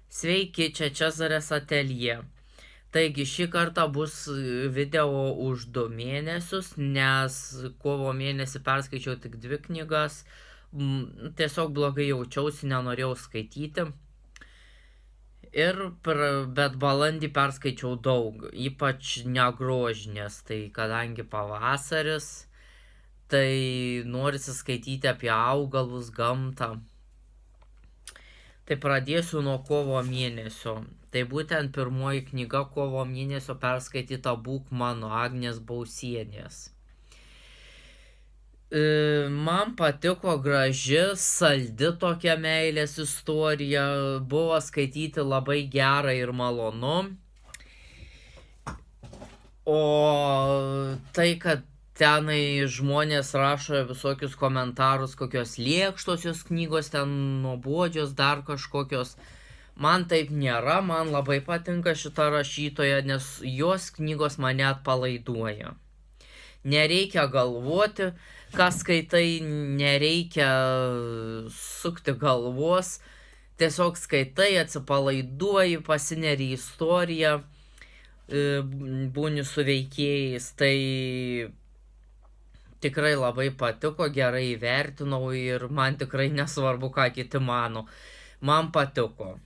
Sveiki, čia Čezarės ateljė. Taigi šį kartą bus video už 2 mėnesius, nes kovo mėnesį perskaičiau tik 2 knygas. Tiesiog blogai jaučiausi, nenorėjau skaityti. Bet balandį perskaičiau daug, ypač negrožinės, tai kadangi pavasaris, tai norisi skaityti apie augalus, gamtą. Tai pradėsiu nuo kovo mėnesio. Tai būtent pirmoji knyga kovo mėnesio perskaityta Būk mano Agnės Bausienės. Man patiko, graži, saldi tokia meilės istorija, buvo skaityti labai gera ir malonu. O tai, kad tenai žmonės rašo visokius komentarus, kokios lėkštosios knygos, ten nuobodžios, dar kažkokios. Man taip nėra, man labai patinka šita rašytoja, nes jos knygos mane atpalaiduoja. Nereikia galvoti, ką skaitai, nereikia sukti galvos, tiesiog skaitai, atsipalaiduoji, pasineri į istoriją, būni su veikėjais, tai tikrai labai patiko, gerai įvertinau ir man tikrai nesvarbu, ką kiti mano. Man patiko.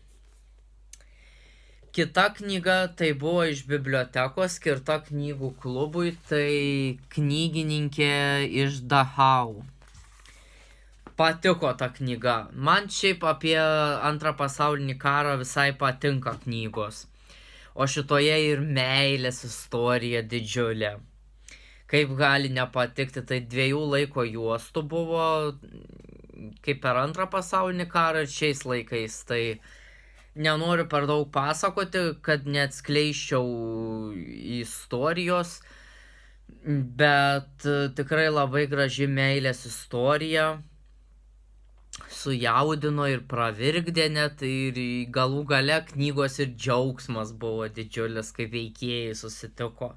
Kita knyga tai buvo iš bibliotekos, skirta knygų klubui, tai Knygininkė iš Dachau. Patiko ta knyga. Man šiaip apie Antrą pasaulinį karą visai patinka knygos. O šitoje ir meilės istorija didžiulė. Kaip gali nepatikti, tai 2 laiko juostų buvo, kaip per Antrą pasaulinį karą ir šiais laikais, tai nenoriu per daug pasakoti, kad neatskleisčiau istorijos, bet tikrai labai graži meilės istorija, sujaudino ir pravirkdė net, ir galų gale knygos ir džiaugsmas buvo didžiulis, kai veikėjai susitiko.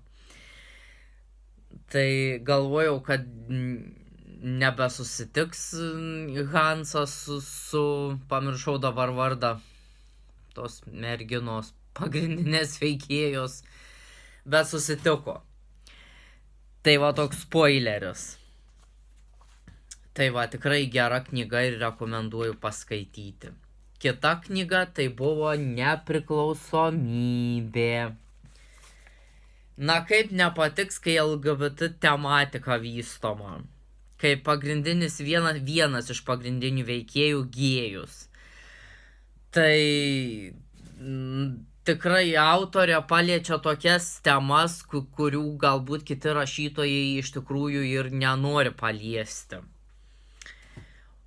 Tai galvojau, kad nebesusitiks Hansas su pamiršau dabar vardą, tos merginos pagrindinės veikėjos, bet susitiko. Tai va toks spoileris. Tai va tikrai gera knyga ir rekomenduoju paskaityti. Kita knyga tai buvo Nepriklausomybė. Na kaip nepatiks, kai LGBT tematika vystoma. Kai pagrindinis vienas iš pagrindinių veikėjų gėjus. Tai tikrai autorė paliečia tokias temas, kurių galbūt kiti rašytojai iš tikrųjų ir nenori paliesti.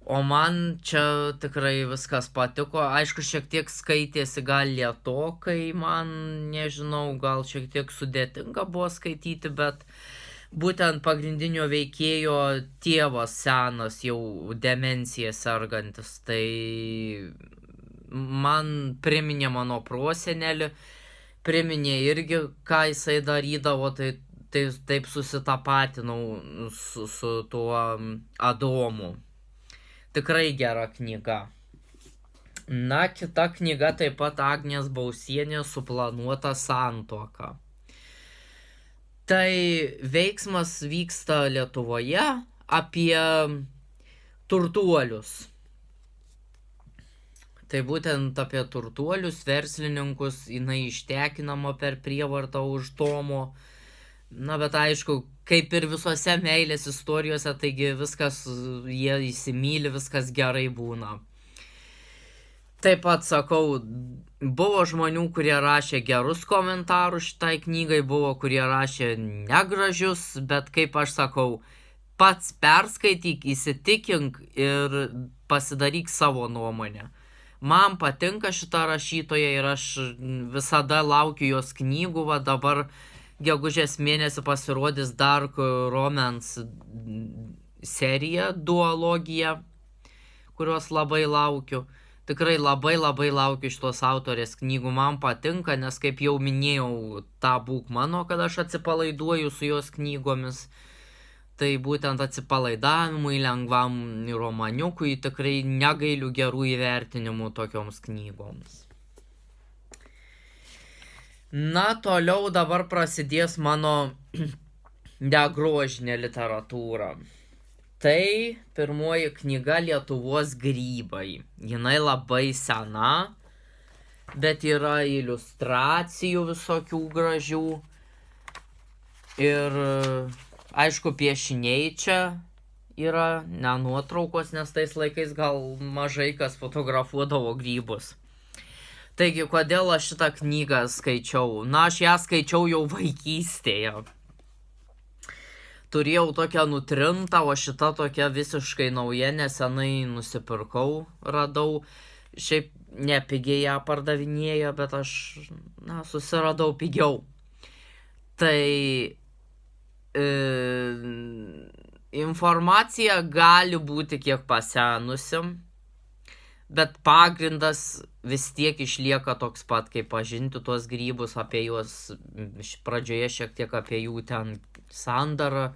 O man čia tikrai viskas patiko. Aišku, šiek tiek skaitėsi gal lėtokai, man nežinau, gal šiek tiek sudėtinga buvo skaityti, bet būtent pagrindinio veikėjo tėvas senas, jau demencija sergantis, tai man priminė mano prosenelį, priminė irgi, ką jisai darydavo, tai taip susitapatinau su tuo Adomu. Tikrai gera knyga. Na, kita knyga taip pat Agnės Bausienės Suplanuota santuoka. Tai veiksmas vyksta Lietuvoje apie turtuolius. Tai būtent apie turtuolius, verslininkus, jinai ištekinama per prievartą už Tomo. Na, bet aišku, kaip ir visose meilės istorijose, taigi viskas, jie įsimyli, viskas gerai būna. Taip pat sakau, buvo žmonių, kurie rašė gerus komentarus šitai knygai, buvo, kurie rašė negražius, bet kaip aš sakau, pats perskaityk, įsitikink ir pasidaryk savo nuomonę. Man patinka šita rašytoja ir aš visada laukiu jos knygų, va dabar gegužės mėnesį pasirodys Dark Romance serija, duologija, kurios labai laukiu. Tikrai labai laukiu šitos autorės knygų, man patinka, nes kaip jau minėjau, tą Būk mano, kad aš atsipalaiduoju su jos knygomis. Tai būtent atsipalaidavimui, lengvam romaniukui tikrai negailiu gerų įvertinimų tokioms knygoms. Na, toliau dabar prasidės mano negrožinė literatūra. Tai pirmoji knyga Lietuvos grybai. Jinai labai sena, bet yra iliustracijų visokių gražių. Ir aišku, piešiniai čia yra, ne nuotraukos, nes tais laikais gal mažai kas fotografuodavo grybus. Taigi, kodėl aš šitą knygą skaičiau? Na, aš ją skaičiau jau vaikystėje. Turėjau tokią nutrintą, o šita tokia visiškai nauja, nesenai nusipirkau, radau. Šiaip nepigiai ją pardavinėjo, bet aš, susiradau pigiau. Tai informacija gali būti kiek pasenusi, bet pagrindas vis tiek išlieka toks pat, kaip pažinti tuos grybus, apie juos pradžioje šiek tiek apie jų ten sandarą,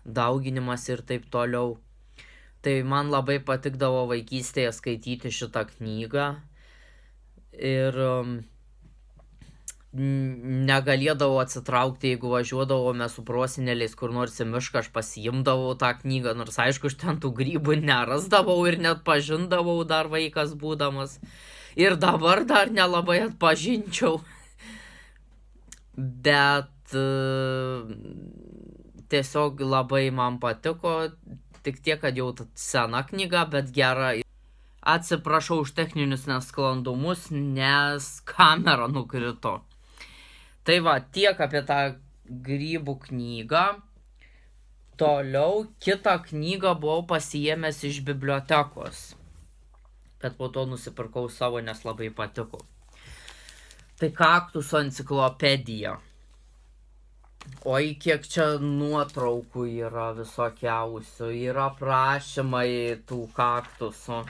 dauginimas ir taip toliau. Tai man labai patikdavo vaikystėje skaityti šitą knygą ir negalėdavau atsitraukti, jeigu važiuodavome su proseneliais kur nors į mišką, aš pasiimdavau tą knygą, nors aišku, aš ten tų grybų nerasdavau ir net pažindavau dar vaikas būdamas. Ir dabar dar nelabai atpažinčiau. Bet tiesiog labai man patiko, tik tiek, kad jau sena knyga, bet gera. Atsiprašau už techninius nesklandumus, nes kamera nukrito. Tai va, tiek apie tą grybų knygą. Toliau kitą knygą buvau pasiėmęs iš bibliotekos. Bet po to nusipirkau savo, nes labai patiko. Tai kaktuso enciklopedija. Oi, kiek čia nuotraukų yra visokiausių. Yra prašymai tų kaktusų.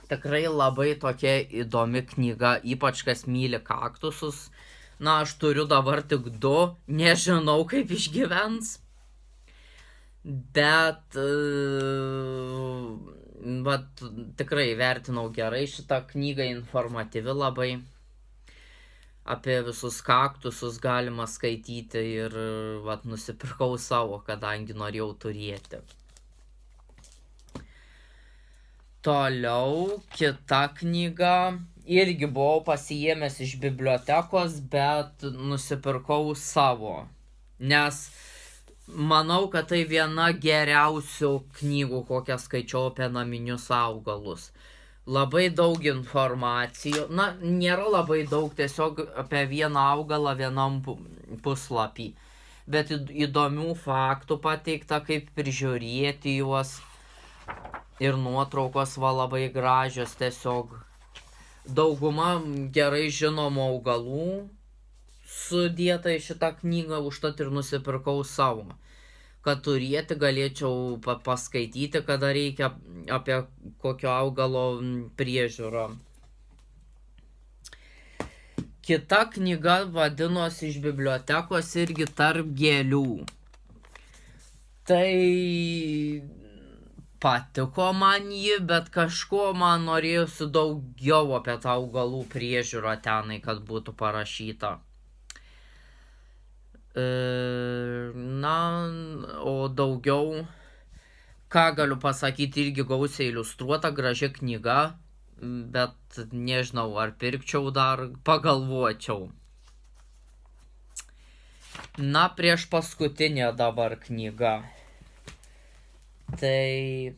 Tikrai labai tokia įdomi knyga, ypač kas myli kaktusus. Na, aš turiu dabar tik 2, nežinau kaip išgyvens. Bet tikrai vertinau gerai šitą knygą, informatyvi labai. Apie visus kaktusus galima skaityti ir nusipirkau savo, kadangi norėjau turėti. Toliau kita knyga, irgi buvau pasiėmęs iš bibliotekos, bet nusipirkau savo, nes manau, kad tai viena geriausių knygų, kokią skaičiau apie naminius augalus. Labai daug informacijų, nėra labai daug, tiesiog apie vieną augalą vienam puslapį, bet įdomių faktų pateikta, kaip prižiūrėti juos. Ir nuotraukos labai gražios, tiesiog dauguma gerai žinomų augalų sudėta į šitą knygą, užtat ir nusipirkau savo. Kad turėti galėčiau paskaityti, kada reikia apie kokio augalo priežiūrą. Kita knyga vadinosi iš bibliotekos irgi Tarp gėlių. Tai patiko man ji, bet kažko man norėjosi daugiau apie tą augalų priežiūrą tenai, kad būtų parašyta. O daugiau, ką galiu pasakyti, irgi gausiai iliustruota, graži knyga, bet nežinau, ar pirkčiau dar, pagalvočiau. Na, prieš paskutinė dabar knyga. Tai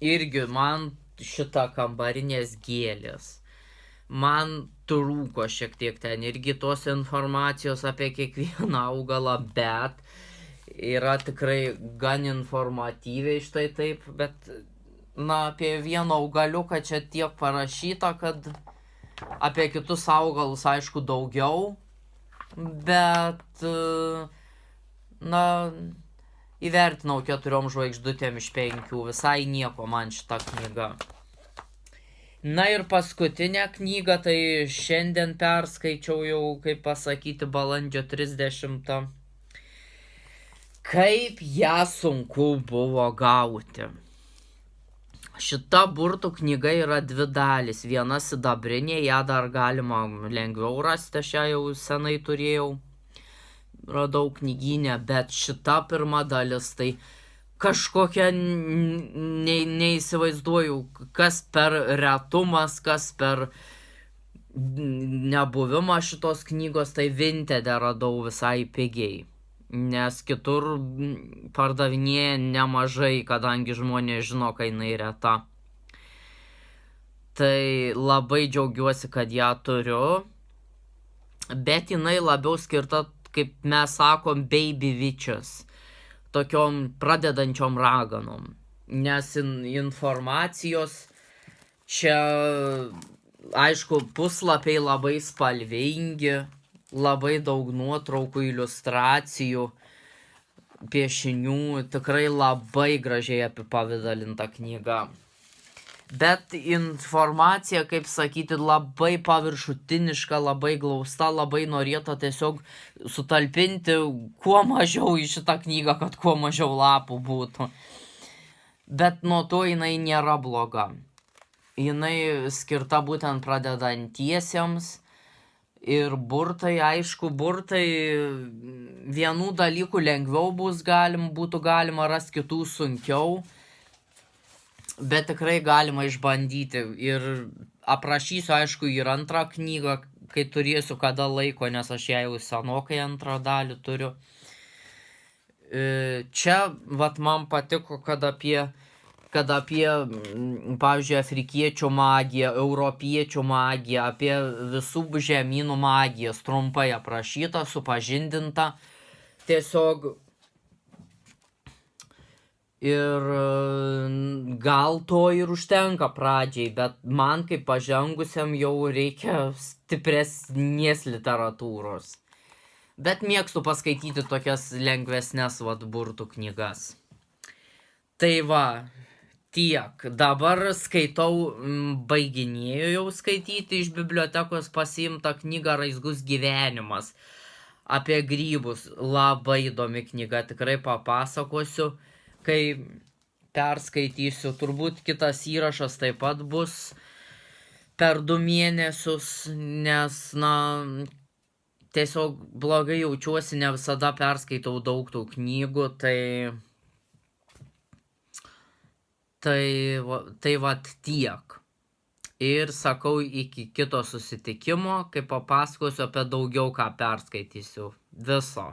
irgi man šita kambarinės gėlės. Man trūko šiek tiek ten irgi tos informacijos apie kiekvieną augalą, bet yra tikrai gan informatyviai štai taip, bet apie vieną augaliuką čia tiek parašyta, kad apie kitus augalus aišku daugiau, bet įvertinau 4 žvaigždutėm iš 5, visai nieko man šita knyga. Na ir paskutinę knygą, tai šiandien perskaičiau jau, kaip pasakyti, balandžio 30. Kaip ją sunku buvo gauti. Šita burtų knyga yra 2 dalys. Viena sidabrinė, ją dar galima lengviau rasti, aš ją jau senai turėjau. Radau knygyne, bet šita pirma dalis, tai kažkokia neįsivaizduoju, kas per retumas, kas per nebuvimą šitos knygos, tai Vinted radau visai pigiai. Nes kitur pardavinėja nemažai, kadangi žmonės žino, kai jinai reta. Tai labai džiaugiuosi, kad ją turiu. Bet jinai labiau skirta, kaip mes sakom, baby witches. Tokiom pradedančiom raganom. Nes informacijos čia, aišku, puslapiai labai spalvingi. Labai daug nuotraukų, iliustracijų, piešinių, tikrai labai gražiai apipavidalinta knyga. Bet informacija, kaip sakyti, labai paviršutiniška, labai glausta, labai norėta tiesiog sutalpinti kuo mažiau į šitą knygą, kad kuo mažiau lapų būtų. Bet nuo to jinai nėra bloga. Jinai skirta būtent pradedantiesiems. Ir burtai, aišku, burtai vienų dalykų lengviau būtų galima rasti, kitų sunkiau, bet tikrai galima išbandyti. Ir aprašysiu, aišku, ir antrą knygą, kai turėsiu kada laiko, nes aš ją jau senokai antrą dalį turiu. Čia, man patiko, kad apie, pavyzdžiui, afrikiečių magiją, europiečių magiją, apie visų žemynų magijas trumpai aprašyta, supažindinta. Tiesiog ir gal to ir užtenka pradžiai, bet man kaip pažengusiam jau reikia stipresnės literatūros. Bet mėgstu paskaityti tokias lengvesnės burtų knygas. Tai va, tiek. Dabar skaitau, baiginėjau jau skaityti iš bibliotekos pasiimtą knygą Raizgus gyvenimas. Apie grybus. Labai įdomi knyga, tikrai papasakosiu, kai perskaitysiu. Turbūt kitas įrašas taip pat bus per 2 mėnesius, nes, tiesiog blogai jaučiuosi, ne visada perskaitau daug tų knygų, tai tiek. Ir sakau iki kito susitikimo, kai papasakosiu apie daugiau ką perskaitysiu. Viso.